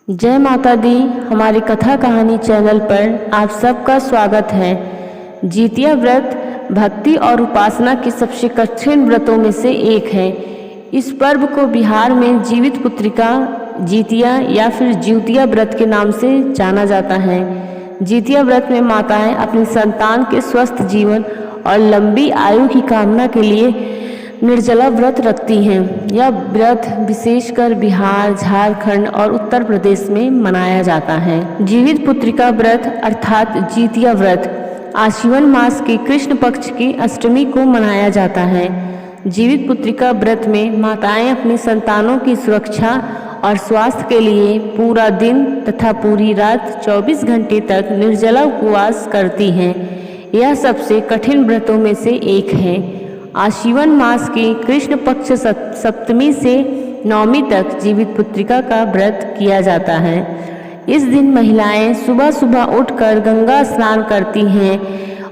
जय माता दी। हमारी कथा कहानी चैनल पर आप सबका स्वागत है। जितिया व्रत भक्ति और उपासना के सबसे कठिन व्रतों में से एक है। इस पर्व को बिहार में जीवित पुत्रिका जितिया या फिर ज्योतिया व्रत के नाम से जाना जाता है। जितिया व्रत में माताएं अपनी संतान के स्वस्थ जीवन और लंबी आयु की कामना के लिए निर्जला व्रत रखती हैं। यह व्रत विशेषकर बिहार, झारखंड और उत्तर प्रदेश में मनाया जाता है। जीवित पुत्रिका व्रत अर्थात जितिया व्रत आश्विन मास के कृष्ण पक्ष की अष्टमी को मनाया जाता है। जीवित पुत्रिका व्रत में माताएं अपनी संतानों की सुरक्षा और स्वास्थ्य के लिए पूरा दिन तथा पूरी रात 24 घंटे तक निर्जला उपवास करती हैं। यह सबसे कठिन व्रतों में से एक है। आश्विन मास के कृष्ण पक्ष सप्तमी से नवमी तक जीवित पुत्रिका का व्रत किया जाता है। इस दिन महिलाएं सुबह सुबह उठकर गंगा स्नान करती हैं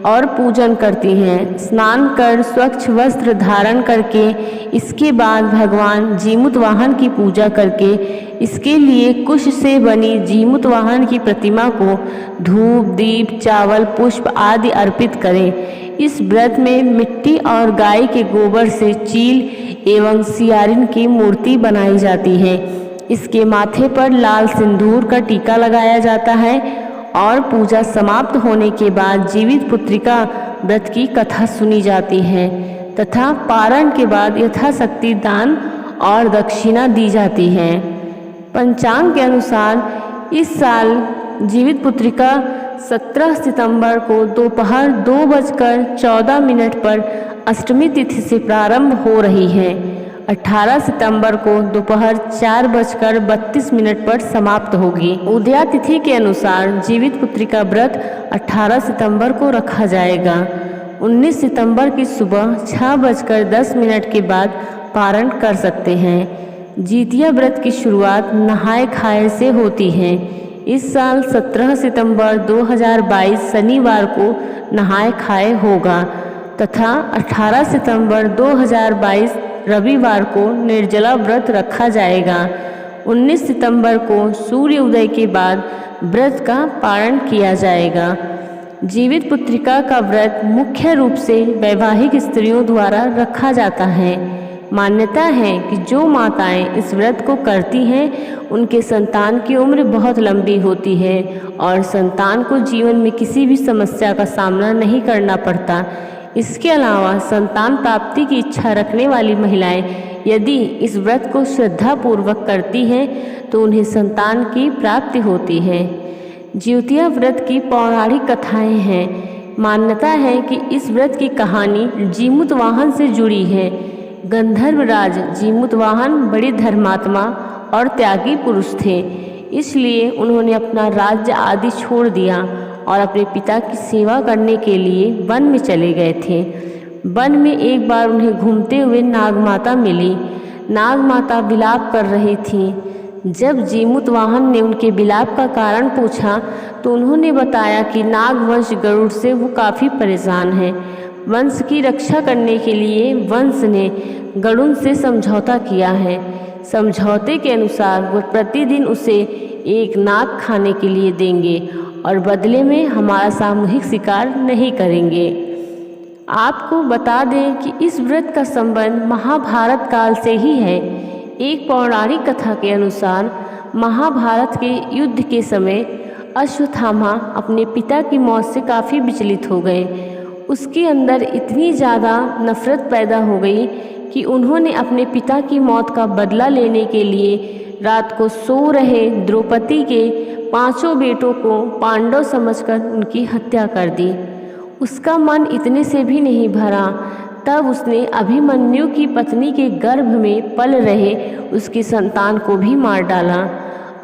और पूजन करती हैं। स्नान कर स्वच्छ वस्त्र धारण करके इसके बाद भगवान जीमूत वाहन की पूजा करके इसके लिए कुश से बनी जीमूत वाहन की प्रतिमा को धूप, दीप, चावल, पुष्प आदि अर्पित करें। इस व्रत में मिट्टी और गाय के गोबर से चील एवं सियारिन की मूर्ति बनाई जाती है। इसके माथे पर लाल सिंदूर का टीका लगाया जाता है और पूजा समाप्त होने के बाद जीवित पुत्रिका व्रत की कथा सुनी जाती है तथा पारण के बाद यथाशक्ति दान और दक्षिणा दी जाती है। पंचांग के अनुसार इस साल जीवित पुत्रिका 17 सितंबर को दोपहर 2:14 पर अष्टमी तिथि से प्रारंभ हो रही है। 18 सितंबर को दोपहर 4:32 पर समाप्त होगी। उदया तिथि के अनुसार जीवित पुत्रिका व्रत 18 सितंबर को रखा जाएगा। 19 सितंबर की सुबह 6:10 के बाद पारण कर सकते हैं। जितिया व्रत की शुरुआत नहाए खाए से होती है। इस साल 17 सितंबर 2022 शनिवार को नहाए खाए होगा तथा 18 सितंबर 2022 रविवार को निर्जला व्रत रखा जाएगा। 19 सितंबर को सूर्य उदय के बाद व्रत का पारण किया जाएगा। जीवित पुत्रिका का व्रत मुख्य रूप से वैवाहिक स्त्रियों द्वारा रखा जाता है। मान्यता है कि जो माताएं इस व्रत को करती हैं उनके संतान की उम्र बहुत लंबी होती है और संतान को जीवन में किसी भी समस्या का सामना नहीं करना पड़ता। इसके अलावा संतान प्राप्ति की इच्छा रखने वाली महिलाएं यदि इस व्रत को श्रद्धापूर्वक करती हैं तो उन्हें संतान की प्राप्ति होती है। जितिया व्रत की पौराणिक कथाएं हैं। मान्यता है कि इस व्रत की कहानी जीमूत वाहन से जुड़ी है। गंधर्वराज जीमूत वाहन बड़े धर्मात्मा और त्यागी पुरुष थे, इसलिए उन्होंने अपना राज्य आदि छोड़ दिया और अपने पिता की सेवा करने के लिए वन में चले गए थे। वन में एक बार उन्हें घूमते हुए नागमाता मिली। नागमाता विलाप कर रही थी। जब जीमूत वाहन ने उनके विलाप का कारण पूछा तो उन्होंने बताया कि नागवंश गरुड़ से वो काफ़ी परेशान है। वंश की रक्षा करने के लिए वंश ने गरुड़ से समझौता किया है। समझौते के अनुसार वो प्रतिदिन उसे एक नाग खाने के लिए देंगे और बदले में हमारा सामूहिक शिकार नहीं करेंगे। आपको बता दें कि इस व्रत का संबंध महाभारत काल से ही है। एक पौराणिक कथा के अनुसार महाभारत के युद्ध के समय अश्वत्थामा अपने पिता की मौत से काफ़ी विचलित हो गए। उसके अंदर इतनी ज़्यादा नफरत पैदा हो गई कि उन्होंने अपने पिता की मौत का बदला लेने के लिए रात को सो रहे द्रौपदी के 5 बेटों को पांडव समझकर उनकी हत्या कर दी। उसका मन इतने से भी नहीं भरा। तब उसने अभिमन्यु की पत्नी के गर्भ में पल रहे उसकी संतान को भी मार डाला।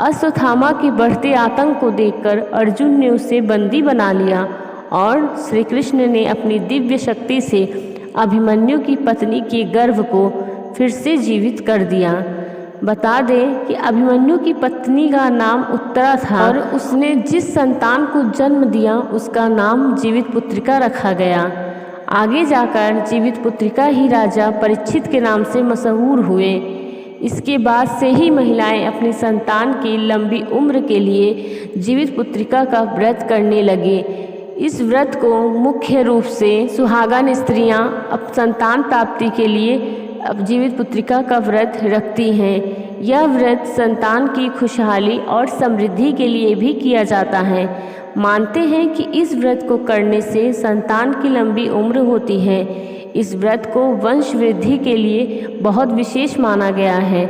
अश्वत्थामा के बढ़ते आतंक को देखकर अर्जुन ने उसे बंदी बना लिया और श्री कृष्ण ने अपनी दिव्य शक्ति से अभिमन्यु की पत्नी के गर्भ को फिर से जीवित कर दिया। बता दें कि अभिमन्यु की पत्नी का नाम उत्तरा था और उसने जिस संतान को जन्म दिया उसका नाम जीवित पुत्रिका रखा गया। आगे जाकर जीवित पुत्रिका ही राजा परीक्षित के नाम से मशहूर हुए। इसके बाद से ही महिलाएं अपनी संतान की लंबी उम्र के लिए जीवित पुत्रिका का व्रत करने लगे। इस व्रत को मुख्य रूप से सुहागन स्त्रियां अब संतान प्राप्ति के लिए अब जीवित पुत्रिका का व्रत रखती हैं। यह व्रत संतान की खुशहाली और समृद्धि के लिए भी किया जाता है। मानते हैं कि इस व्रत को करने से संतान की लंबी उम्र होती है। इस व्रत को वंश वृद्धि के लिए बहुत विशेष माना गया है।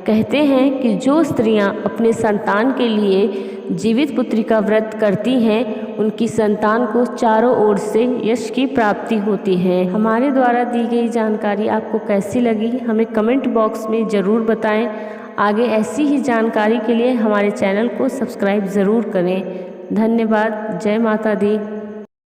कहते हैं कि जो स्त्रियां अपने संतान के लिए जीवित पुत्री का व्रत करती हैं, उनकी संतान को चारों ओर से यश की प्राप्ति होती है। हमारे द्वारा दी गई जानकारी आपको कैसी लगी, हमें कमेंट बॉक्स में ज़रूर बताएं। आगे ऐसी ही जानकारी के लिए हमारे चैनल को सब्सक्राइब ज़रूर करें। धन्यवाद। जय माता दी।